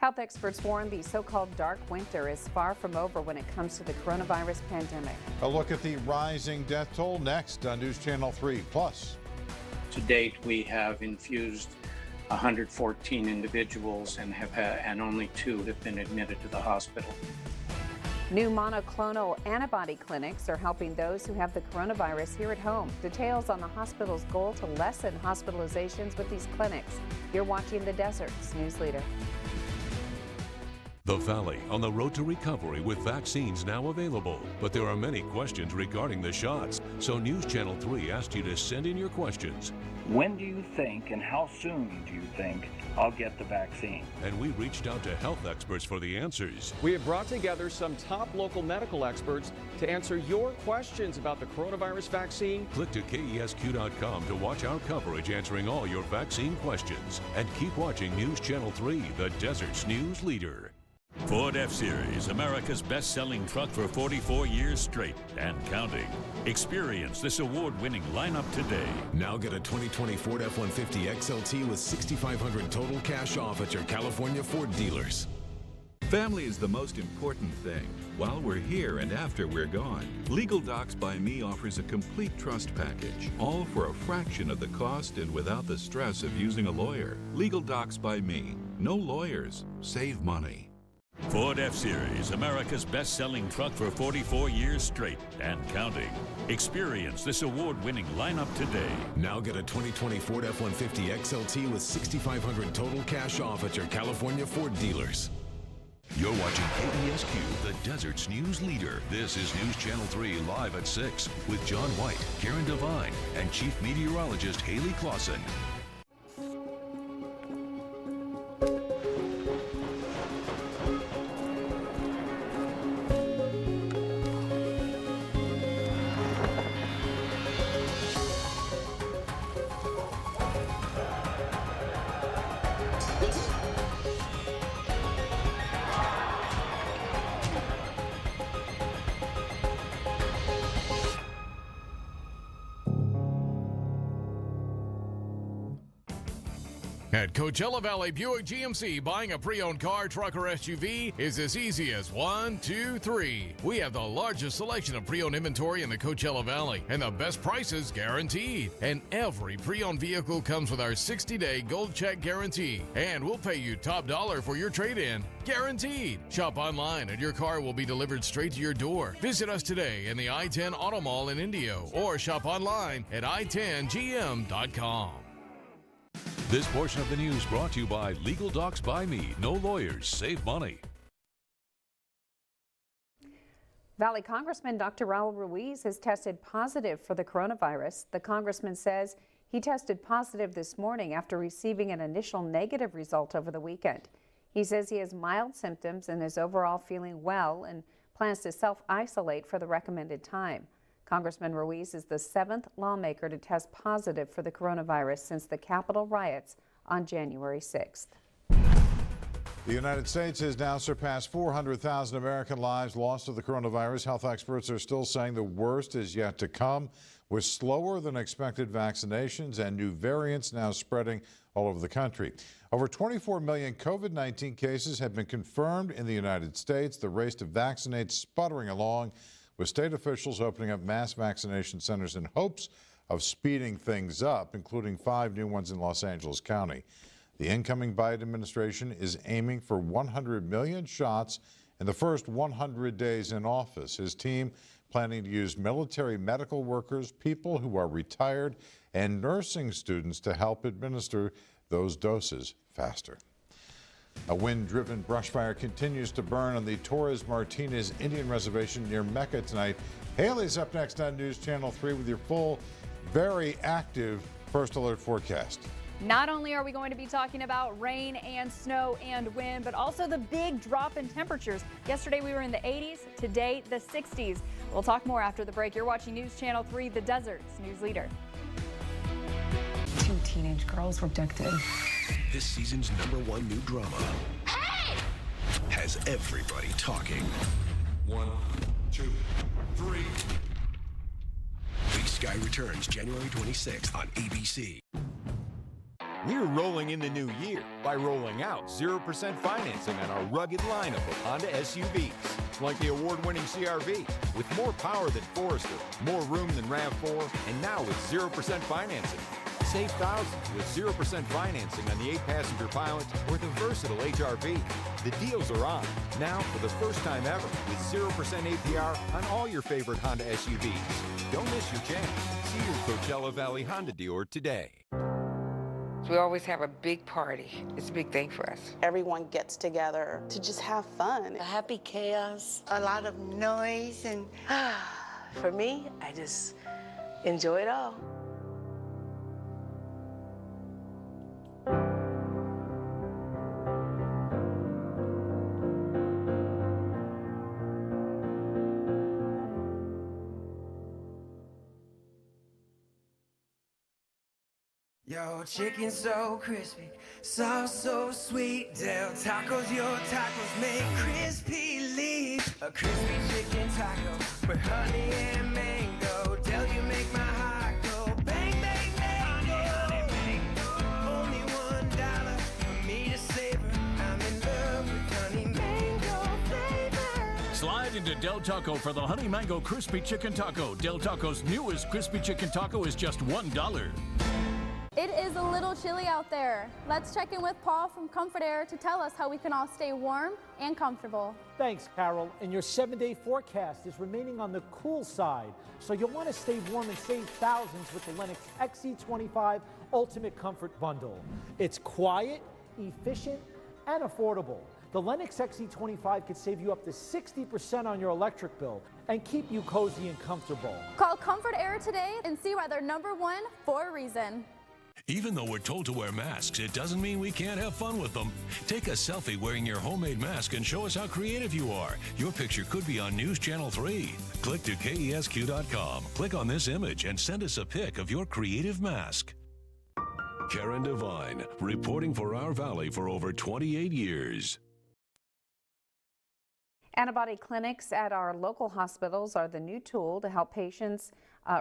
Health experts warn the so-called dark winter is far from over when it comes to the coronavirus pandemic. A look at the rising death toll next on News Channel 3. Plus, to date, we have infused 114 individuals and only 2 have been admitted to the hospital. New monoclonal antibody clinics are helping those who have the coronavirus here at home. Details on the hospital's goal to lessen hospitalizations with these clinics. You're watching The Desert's News Leader. The Valley on the road to recovery with vaccines now available. But there are many questions regarding the shots. So News Channel 3 asked you to send in your questions. When do you think and how soon do you think I'll get the vaccine? And we reached out to health experts for the answers. We have brought together some top local medical experts to answer your questions about the coronavirus vaccine. Click to KESQ.com to watch our coverage answering all your vaccine questions. And keep watching News Channel 3, the Desert's news leader. Ford F-Series, America's best-selling truck for 44 years straight and counting. Experience this award-winning lineup today. Now get a 2020 Ford F-150 XLT with $6,500 total cash off at your California Ford dealers. Family is the most important thing. While we're here and after we're gone, Legal Docs by Me offers a complete trust package, all for a fraction of the cost and without the stress of using a lawyer. Legal Docs by Me. No lawyers. Save money. Ford F-Series, America's best-selling truck for 44 years straight and counting. Experience this award-winning lineup today. Now get a 2020 Ford F-150 XLT with $6,500 total cash off at your California Ford dealers. You're watching KESQ, the Desert's news leader. This is News Channel 3 live at 6 with John White, Karen Devine, and Chief Meteorologist Haley Clausen. At Coachella Valley Buick GMC, buying a pre-owned car, truck, or SUV is as easy as 1, 2, 3. We have the largest selection of pre-owned inventory in the Coachella Valley and the best prices guaranteed. And every pre-owned vehicle comes with our 60-day gold check guarantee. And we'll pay you top dollar for your trade-in. Guaranteed. Shop online and your car will be delivered straight to your door. Visit us today in the I-10 Auto Mall in Indio or shop online at i10gm.com. This portion of the news brought to you by Legal Docs by Me. No lawyers, save money. Valley Congressman Dr. Raul Ruiz has tested positive for the coronavirus. The congressman says he tested positive this morning after receiving an initial negative result over the weekend. He says he has mild symptoms and is overall feeling well and plans to self-isolate for the recommended time. Congressman Ruiz is the 7th lawmaker to test positive for the coronavirus since the Capitol riots on January 6th. the United States has now surpassed 400,000 American lives lost to the coronavirus. Health experts are still saying the worst is yet to come, with slower than expected vaccinations and new variants now spreading all over the country. Over 24 million COVID-19 cases have been confirmed in the United States. The race to vaccinate sputtering along, with state officials opening up mass vaccination centers in hopes of speeding things up, including 5 new ones in Los Angeles County. The incoming Biden administration is aiming for 100 million shots in the first 100 days in office. His team planning to use military medical workers, people who are retired, and nursing students to help administer those doses faster. A wind-driven brush fire continues to burn on the Torres Martinez Indian Reservation near Mecca tonight. Haley's up next on News Channel 3 with your full, very active First Alert forecast. Not only are we going to be talking about rain and snow and wind, but also the big drop in temperatures. Yesterday we were in the 80s, today the 60s. We'll talk more after the break. You're watching News Channel 3, the Desert's news leader. 2 teenage girls were abducted. This season's #1 new drama has everybody talking. 1, 2, 3. Big Sky returns January 26th on ABC. We're rolling in the new year by rolling out 0% financing on our rugged lineup of Honda SUVs, like the award-winning CR-V, with more power than Forester, more room than RAV4, and now with 0% financing. Save thousands with 0% financing on the 8-passenger Pilot or the versatile HR-V. The deals are on, now for the first time ever, with 0% APR on all your favorite Honda SUVs. Don't miss your chance. See your Coachella Valley Honda dealer today. We always have a big party. It's a big thing for us. Everyone gets together to just have fun. A happy chaos, a lot of noise, and for me, I just enjoy it all. Yo, chicken so crispy, sauce so sweet. Del Tacos, your tacos make crispy leaf. A crispy chicken taco with honey and mango. Del, you make my heart go bang, bang, bang. Only $1 for me to savor. I'm in love with honey mango flavor. Slide into Del Taco for the Honey Mango Crispy Chicken Taco. Del Taco's newest crispy chicken taco is just $1. It is a little chilly out there. Let's check in with Paul from Comfort Air to tell us how we can all stay warm and comfortable. Thanks, Carol. And your 7-day forecast is remaining on the cool side, so you'll want to stay warm and save thousands with the Lennox XC25 Ultimate Comfort Bundle. It's quiet, efficient, and affordable. The Lennox XC25 could save you up to 60% on your electric bill and keep you cozy and comfortable. Call Comfort Air today and see why they're #1 for a reason. Even though we're told to wear masks, it doesn't mean we can't have fun with them. Take a selfie wearing your homemade mask and show us how creative you are. Your picture could be on News Channel 3. Click to KESQ.com. Click on this image and send us a pic of your creative mask. Karen Devine, reporting for our Valley for over 28 years. Antibody clinics at our local hospitals are the new tool to help patients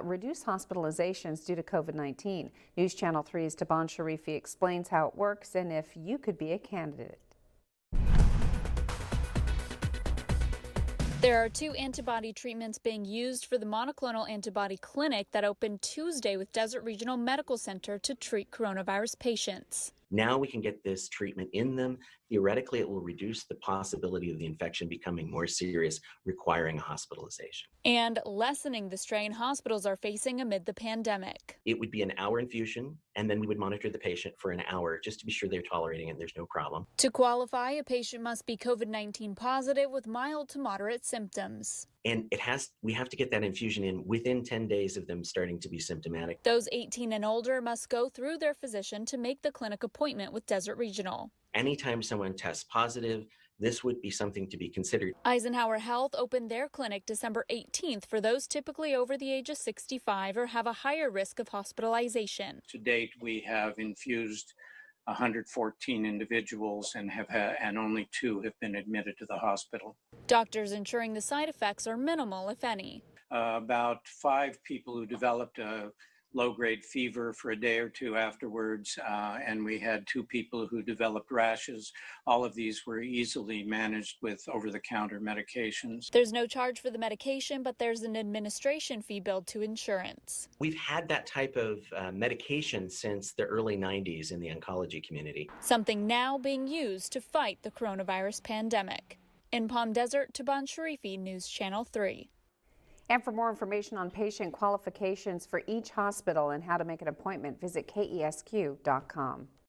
reduce hospitalizations due to COVID-19. News Channel 3's Taban Sharifi explains how it works and if you could be a candidate. There are 2 antibody treatments being used for the monoclonal antibody clinic that opened Tuesday with Desert Regional Medical Center to treat coronavirus patients. Now we can get this treatment in them. Theoretically, it will reduce the possibility of the infection becoming more serious, requiring a hospitalization. And lessening the strain hospitals are facing amid the pandemic. It would be an hour infusion, and then we would monitor the patient for an hour just to be sure they're tolerating it and there's no problem. To qualify, a patient must be COVID-19 positive with mild to moderate symptoms. And we have to get that infusion in within 10 days of them starting to be symptomatic. Those 18 and older must go through their physician to make the clinic appointment with Desert Regional. Anytime someone tests positive, this would be something to be considered. Eisenhower Health opened their clinic December 18th for those typically over the age of 65 or have a higher risk of hospitalization. To date, we have infused 114 individuals and only 2 have been admitted to the hospital. Doctors ensuring the side effects are minimal, if any. About 5 people who developed a low-grade fever for a day or 2 afterwards, and we had 2 people who developed rashes. All of these were easily managed with over-the-counter medications. There's no charge for the medication, but there's an administration fee billed to insurance. We've had that type of medication since the early 90s in the oncology community. Something now being used to fight the coronavirus pandemic. In Palm Desert, Taban Sharifi, News Channel 3. And for more information on patient qualifications for each hospital and how to make an appointment, visit KESQ.com.